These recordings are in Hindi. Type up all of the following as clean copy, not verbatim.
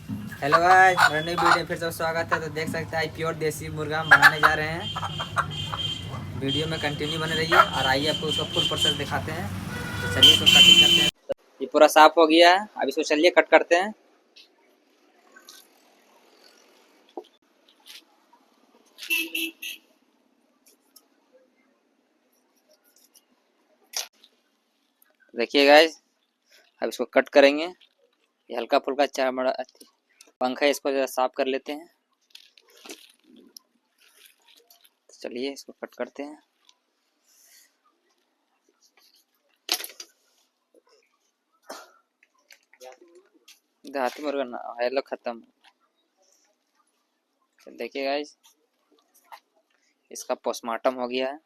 हेलो गाइस, मेरा नई वीडियो में फिर से स्वागत है। तो देख सकते हैं प्योर देसी मुर्गा हम बनाने जा रहे हैं। वीडियो में कंटिन्यू बने रहिए और आइए आपको उसका फुल प्रोसेस दिखाते हैं। तो चलिए इसको कटिंग करते हैं। ये पूरा साफ हो गया है, अब इसको चलिए कट करते हैं। देखिए गाइस, अब इसको कट करेंगे। ये हल्का फुल्का चामड़ा पंखा है, इसको जरा साफ कर लेते हैं। तो चलिए इसको कट करते हैं। देहाती मुर्गा ना हेलो खत्म। तो देखिए गाइस, इसका पोस्टमार्टम हो गया है।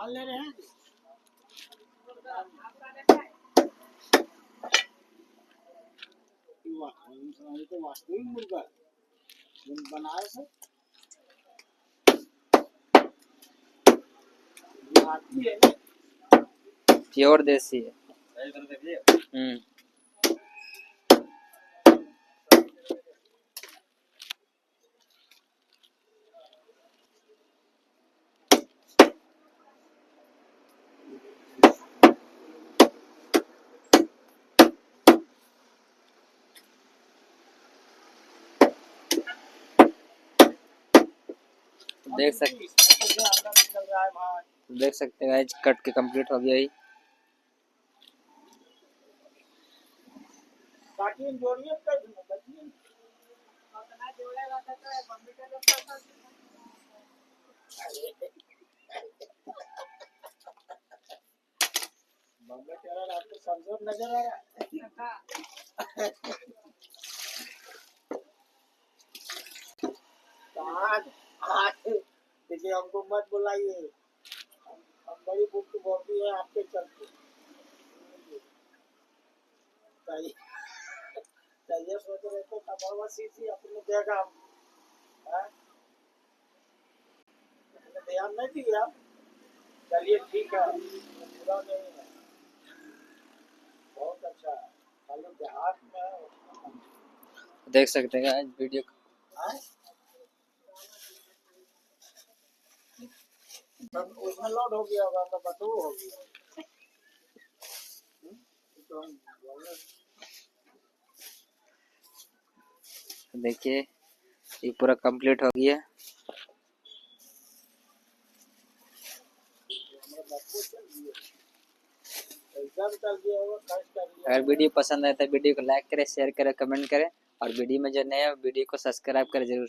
ले रहे हैं तो वास्तविक मुर्गा बनाए से है प्योर देसी है। देख सकते हैं गाइस, कट के कंप्लीट हो गया ही। नजर आ रहा है। देखिए हमको मत बुलाइए, हम बड़ी बुक बोलती है आपके चलते। चाहिए सोच रहे थे कमावा सीसी अपने जगह ध्यान नहीं दिया। चलिए ठीक है, बुरा नहीं है, बहुत अच्छा है। खाली देहात में देख सकते हैं वीडियो उसमें लोड हो गया होगा, तो बटू हो गया। देखिए, ये पूरा कंप्लीट हो गया। अगर वीडियो पसंद आए तो वीडियो को लाइक करें, शेयर करें, कमेंट करें और वीडियो में जो नए वीडियो को सब्सक्राइब करें जरूर।